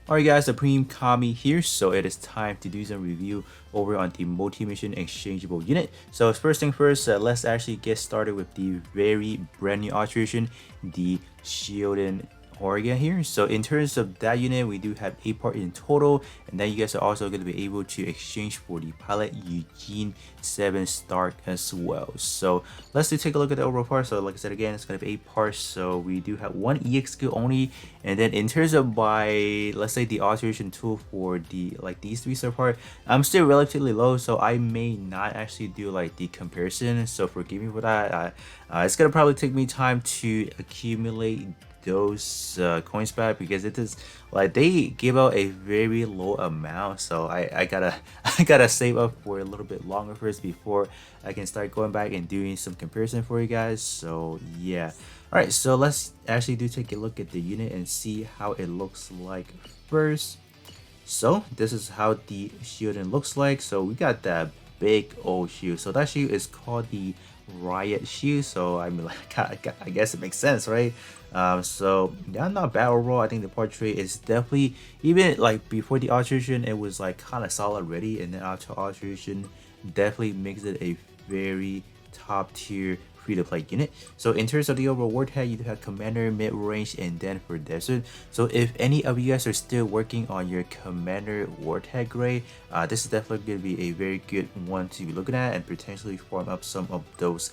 Alright guys, the Supreme Kami here, so it is time to do some review over on the multi-mission exchangeable unit. So first thing first, let's actually get started with the very brand new alteration, the Shiden Orga here. So in terms of that unit, we do have 8 parts in total, and then you guys are also going to be able to exchange for the pilot Eugene 7 Stark as well. So let's take a look at the overall parts. So like I said again, it's going to be 8 parts. So we do have 1 EX skill only, and then in terms of by let's say the alteration tool for the these 3-star part, I'm still relatively low, so I may not actually do like the comparison. So forgive me for that. It's gonna probably take me time to accumulate those coins back, because it is like they give out a very low amount, so I gotta I gotta save up for a little bit longer first before I can start going back and doing some comparison for you guys. So yeah, all right, so let's actually take a look at the unit and see how it looks like first. So this is how the shield looks like. So we got that big old shield, so that shield is called the riot shield. So I mean, like, I guess it makes sense, right? So yeah, not bad overall. I think the portrait is definitely, even like before the alteration it was like kind of solid already, and then after alteration definitely makes it a very top tier free-to-play unit. So in terms of the overall war tag, you do have commander, mid-range, and then for desert. So if any of you guys are still working on your commander war tag grade, this is definitely going to be a very good one to be looking at and potentially form up some of those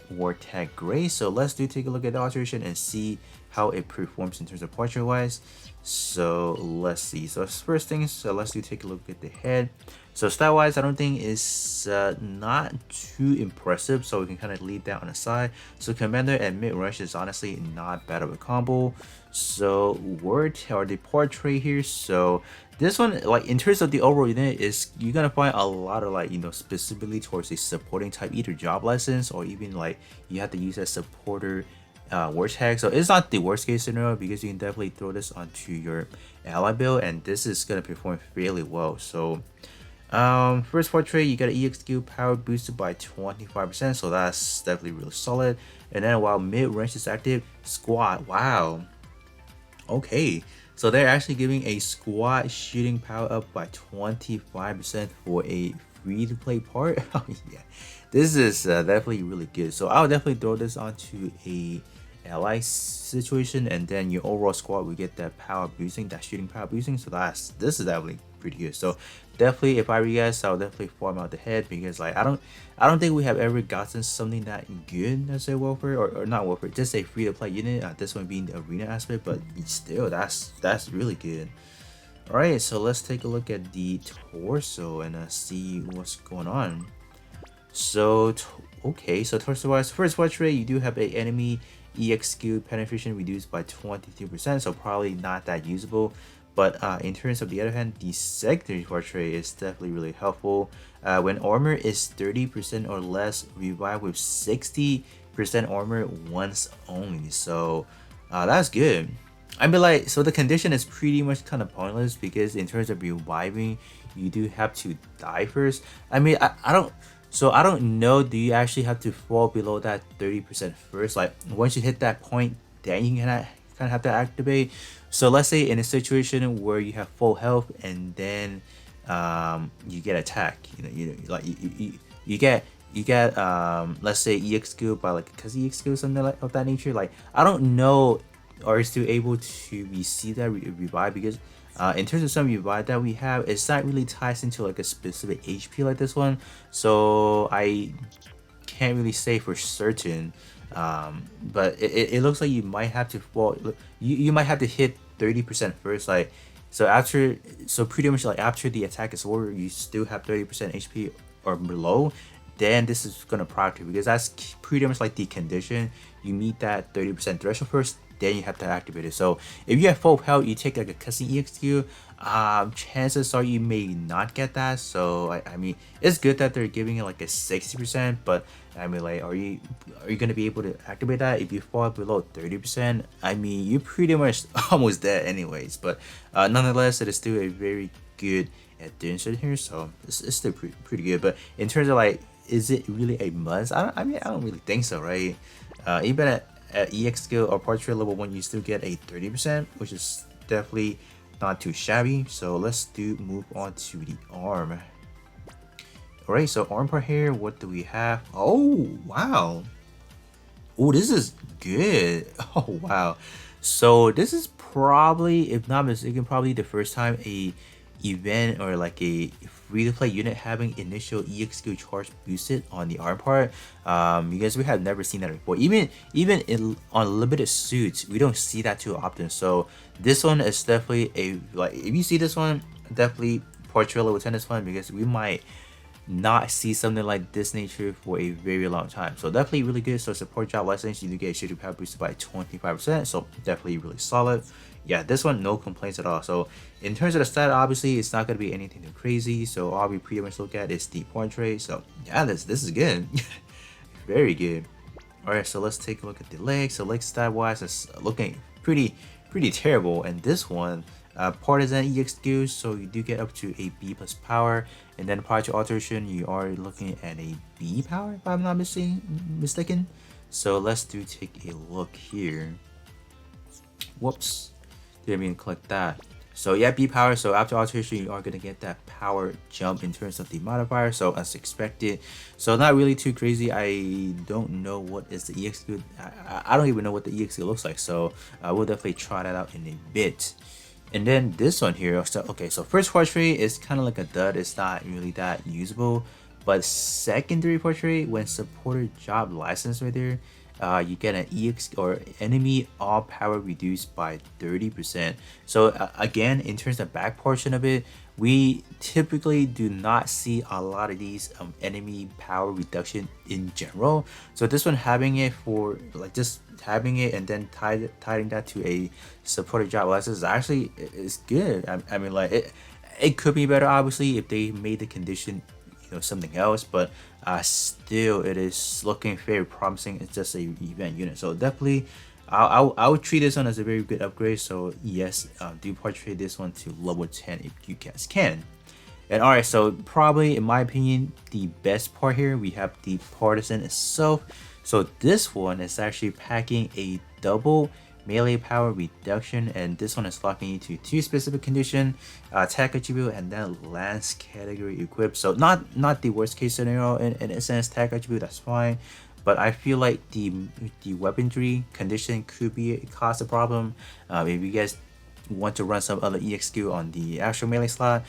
war tag grades. So let's take a look at the alteration and see how it performs in terms of portrait wise. So let's see. So first things, so let's take a look at the head. So style wise, I don't think it's not too impressive, so we can kind of leave that on the side. So commander and mid rush is honestly not bad of a combo. So word or the portrait here, so this one, like in terms of the overall unit, is you're gonna find a lot of like, you know, specifically towards a supporting type, either job license or even like you have to use a supporter war tag. So it's not the worst case scenario, because you can definitely throw this onto your ally build and this is gonna perform fairly well. So first portrait, you got an EX skill power boosted by 25%, so that's definitely really solid. And then while mid range is active, squad, wow, okay, so they're actually giving a squad shooting power up by 25% for a free to play part. Oh yeah, this is definitely really good. So I'll definitely throw this onto a ally situation, and then your overall squad will get that power boosting, that shooting power boosting. So this is definitely pretty good. So definitely, if I were you guys, I'll definitely farm out the head, because like I don't think we have ever gotten something that good as a welfare, or not welfare, just a free to play unit. This one being the arena aspect, but still that's really good. All right, so let's take a look at the torso and see what's going on. So okay, so torso wise, first portrait, you do have a enemy EX skill penetration reduced by 23%, so probably not that usable. But in terms of the other hand, the secondary portrait is definitely really helpful. When armor is 30% or less, revive with 60% armor once only. So that's good. I mean, like, so the condition is pretty much kind of pointless, because in terms of reviving, you do have to die first. I mean, I don't. So I don't know, do you actually have to fall below that 30% first? Like once you hit that point, then you kind of have to activate. So let's say in a situation where you have full health and then you get attacked, you get let's say EX skill by like a Kazi EX skill, something like of that nature. Like I don't know, are you still able to receive that revive, because in terms of some revive that we have, it's not really ties into like a specific HP like this one, so I can't really say for certain. But it looks like you might have to fall, you might have to hit 30% first, like so pretty much like after the attack is over, you still have 30% HP or below, then this is gonna protect you, because that's pretty much like the condition. You meet that 30% threshold first, then you have to activate it. So if you have full health, you take like a custom EXQ, chances are you may not get that. So I mean, it's good that they're giving it like a 60%, but I mean, like, are you gonna be able to activate that if you fall below 30%? I mean, you're pretty much almost dead anyways. But nonetheless, it is still a very good addition here, so it's still pretty good. But in terms of like, is it really a must? I mean, I don't really think so, right? Even at EX skill or portrait level 1, you still get a 30%, which is definitely not too shabby. So let's move on to the arm. All right, so arm part here, what do we have? Oh, wow. Oh, this is good. Oh, wow. So this is probably, if not mistaken, probably the first time a event or like a free-to-play unit having initial EXQ charge boosted on the arm part. Because we have never seen that before. Even on limited suits, we don't see that too often. So this one is definitely a, like, if you see this one, definitely portrait with tennis fun, because we might not see something like this nature for a very long time. So definitely really good. So support job license, you do get shooting power boosted by 25%. So definitely really solid. Yeah, this one no complaints at all. So in terms of the stat, obviously it's not gonna be anything too crazy. So all we pretty much look at is the portrait. So yeah, this is good. Very good. Alright, so let's take a look at the legs. So leg stat wise, it's looking pretty terrible. And this one, Partisan EXQ, so you do get up to a B plus power, and then prior to alteration, you are looking at a B power, if I'm not mistaken. So let's take a look here. Whoops, didn't mean to click that. So yeah, B power. So after alteration, you are gonna get that power jump in terms of the modifier. So as expected. So not really too crazy. I don't know what is the EXQ. I don't even know what the EXQ looks like. So we'll definitely try that out in a bit. And then this one here, so okay, so first portrait is kind of like a dud. It's not really that usable, but secondary portrait, when supported job license right there, you get an EX or enemy all power reduced by 30%. So again, in terms of back portion of it, we typically do not see a lot of these enemy power reduction in general. So this one, having it for like just having it and then tying that to a supported job license actually is good. I mean, like it could be better obviously if they made the condition, you know, something else, but still it is looking very promising. It's just a event unit, so definitely I would treat this one as a very good upgrade. So yes, do portray this one to level 10 if you guys can. And alright, so probably in my opinion the best part here, we have the Partisan itself. So this one is actually packing a double melee power reduction, and this one is locking you to 2 specific condition, attack attribute, and then lance category equipped. So not the worst case scenario in a sense. Attack attribute, that's fine, but I feel like the weaponry condition could be cause a problem. If you guys want to run some other EXQ on the actual melee slot,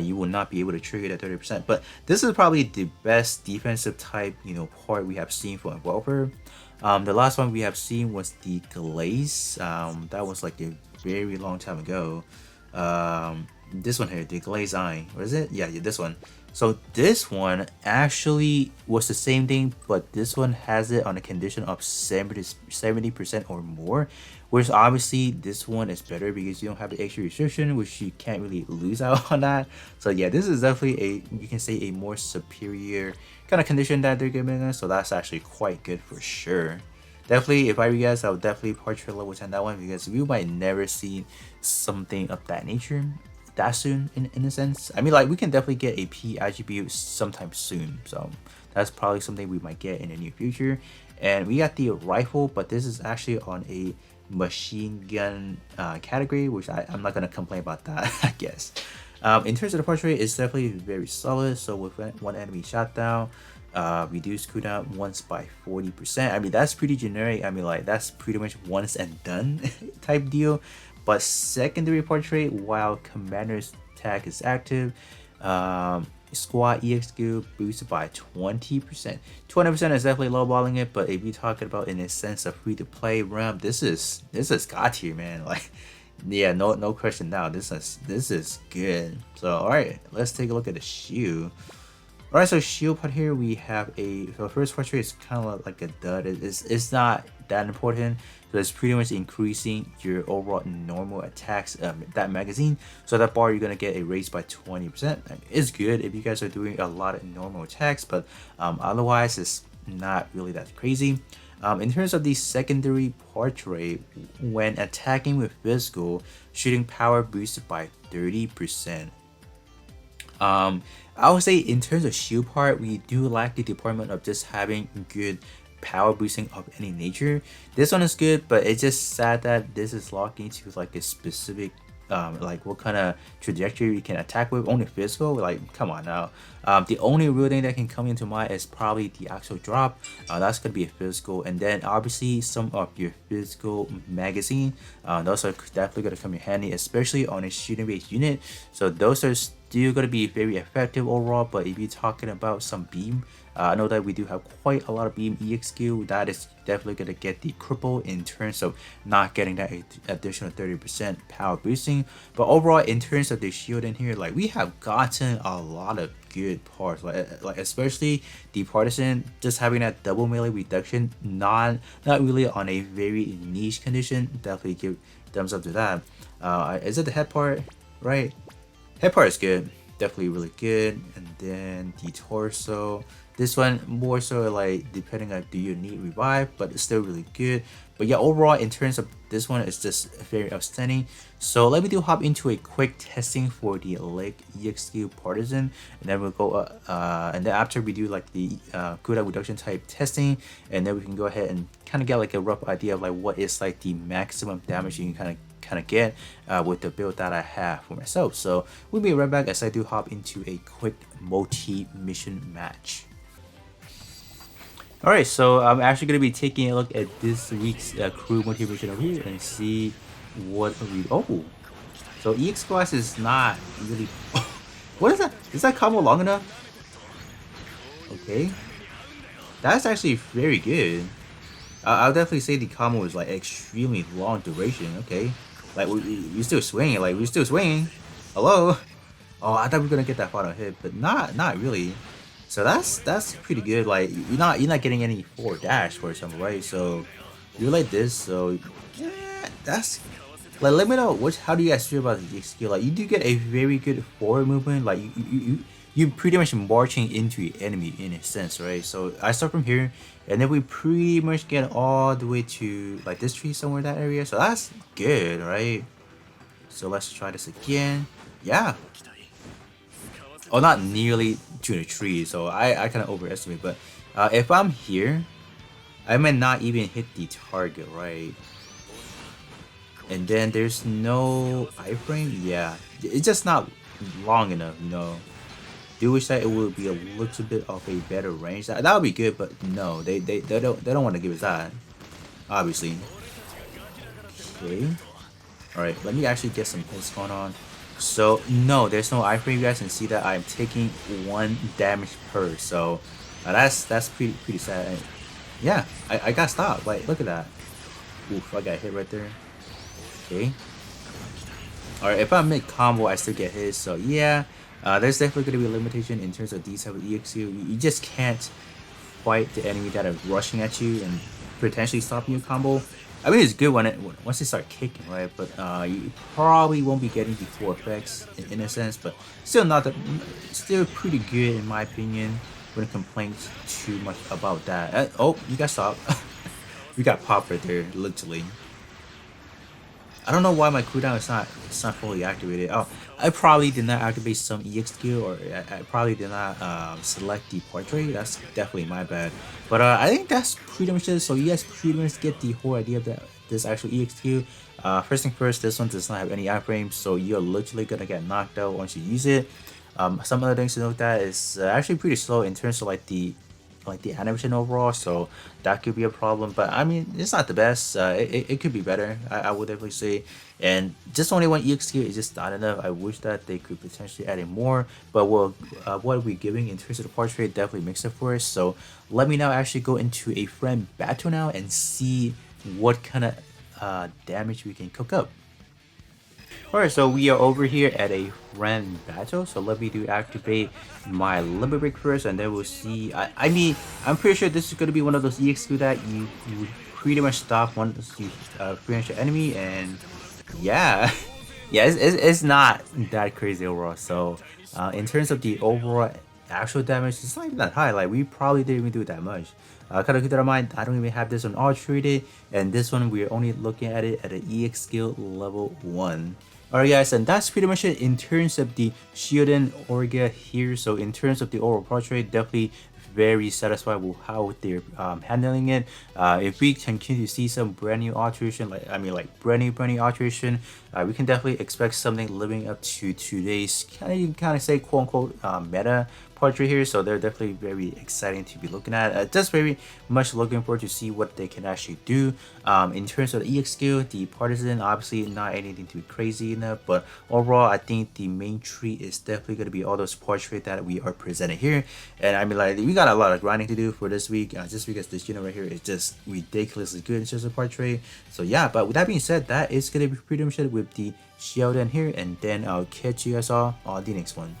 you will not be able to trigger that 30%. But this is probably the best defensive type, you know, part we have seen for a welfare. The last one we have seen was the glaze. That was like a very long time ago. This one here, the glaze eye, what is it? Yeah, this one. So this one actually was the same thing, but this one has it on a condition of 70% or more, whereas obviously this one is better because you don't have the extra restriction, which you can't really lose out on that. So yeah, this is definitely a, you can say, a more superior kind of condition that they're giving us. So that's actually quite good for sure. Definitely, if I were you guys, I would definitely portrait level 10 that one, because we might never see something of that nature that soon in a sense. I mean, like, we can definitely get a P attribute sometime soon, so that's probably something we might get in the near future. And we got the rifle, but this is actually on a machine gun category, which I'm not gonna complain about that. I guess in terms of the portrait, it's definitely very solid. So with one enemy shot down, reduce cooldown once by 40%. I mean, that's pretty generic. I mean, like, that's pretty much once and done type deal. But secondary portrait, while commander's tag is active, squad EXQ boosted by 20%. 20% is definitely lowballing it, but if you're talking about in a sense of free to play realm, this is god tier, man. Like, yeah, no question now. This is good. So alright, let's take a look at the shield. Alright, so shield part here, we have a, so first portrait is kind of like a dud. It's not that important. So it's pretty much increasing your overall normal attacks, that magazine. So that bar, you're gonna get a raise by 20%. It's good if you guys are doing a lot of normal attacks, but otherwise it's not really that crazy. In terms of the secondary portrait, when attacking with physical, shooting power boosted by 30%. I would say in terms of shield part, we do lack the department of just having good power boosting of any nature. This one is good, but it's just sad that this is locking to like a specific like what kind of trajectory we can attack with. Only physical, like come on now. The only real thing that can come into mind is probably the actual drop. That's gonna be a physical, and then obviously some of your physical magazine. Those are definitely gonna come in handy, especially on a Shiden based unit. So those are still gonna be very effective overall. But if you're talking about some beam, I know that we do have quite a lot of beam EXQ. That is definitely going to get the cripple in terms of not getting that additional 30% power boosting. But overall, in terms of the shield in here, like we have gotten a lot of good parts, like especially the Partisan, just having that double melee reduction, not really on a very niche condition. Definitely give thumbs up to that. Is it the head part, right? Head part is good, definitely really good. And then the torso, this one more so like depending on do you need revive, but it's still really good. But yeah, overall in terms of this one, it's just very outstanding. So let me hop into a quick testing for the leg EXQ Partisan, and then we'll go and then after we do like the cooldown reduction type testing, and then we can go ahead and kind of get like a rough idea of like what is like the maximum damage you can kind of get with the build that I have for myself. So we'll be right back as I do hop into a quick multi-mission match. Alright, so I'm actually going to be taking a look at this week's crew motivation over here and see what we... Oh! So EX class is not really... What is that? Is that combo long enough? Okay. That's actually very good. I'll definitely say the combo is like extremely long duration. Okay. Like, we still swinging. Like, we're still swinging. Hello? Oh, I thought we were going to get that final hit, but not really. So that's pretty good. Like you're not getting any forward dash for example, right? So you're like this. So yeah, that's like, let me know how do you guys feel about the skill? Like you do get a very good forward movement. Like you pretty much marching into your enemy in a sense, right? So I start from here, and then we pretty much get all the way to like this tree somewhere in that area. So that's good, right? So let's try this again. Yeah. Oh, not nearly to the tree, so I kind of overestimate. But if I'm here, I might not even hit the target, right? And then there's no iframe. Yeah, it's just not long enough, you know. Do wish that it would be a little bit of a better range. That would be good, but no, they don't want to give us that, obviously. Okay. All right, let me actually get some hits going on. So no, there's no iframe. You guys can see that I'm taking 1 damage per. So that's pretty sad. And yeah, I got stopped. Like look at that. Oof, I got hit right there. Okay. All right, if I make combo, I still get hit. So yeah, there's definitely gonna be a limitation in terms of these type of EXQ. You just can't fight the enemy that are rushing at you and potentially stopping your combo. I mean, it's good once they start kicking, right? But you probably won't be getting the full effects in a sense, but still not that, still pretty good in my opinion. Wouldn't complain too much about that. Oh, you got stopped. We got popped right there, literally. I don't know why my cooldown is not fully activated. Oh, I probably did not activate some EXQ, or I probably did not select the portrait. That's definitely my bad. But I think that's pretty much it. So you guys pretty much get the whole idea of this actual EXQ. First thing first, this one does not have any iframes, so you're literally gonna get knocked out once you use it. Some other things to note that is actually pretty slow in terms of like the animation overall, so that could be a problem. But I mean, it's not the best. It could be better, I would definitely say. And just only 1 EXQ is just not enough. I wish that they could potentially add in more, but what are we giving in terms of the portrait definitely makes it for us. So let me now actually go into a friend battle now and see what kind of damage we can cook up. Alright, so we are over here at a friend battle, so let me activate my limit break first, and then we'll see. I mean, I'm pretty sure this is going to be one of those EXQ that you pretty much stop once you finish your enemy, and yeah, yeah, it's not that crazy overall. So in terms of the overall actual damage, it's not even that high. Like we probably didn't even do that much. Kind of keep that in mind, I don't even have this one all treated, and this one we're only looking at it at an EX skill level 1. Alright guys, and that's pretty much it in terms of the Shiden Orga here. So in terms of the overall portrait, definitely very satisfied with how they're handling it. If we continue to see some brand new alteration, like brand new alteration, we can definitely expect something living up to today's you can kind of say quote unquote meta portrait here. So they're definitely very exciting to be looking at. Just very much looking forward to see what they can actually do. In terms of the EX skill, the Partisan obviously not anything too crazy enough, but overall I think the main tree is definitely going to be all those portraits that we are presented here. And I mean, like, we got a lot of grinding to do for this week, just because this unit right here is just ridiculously good in terms of portrait. So yeah, but with that being said, that is going to be pretty much it with the Shiden here, and then I'll catch you guys all on the next one.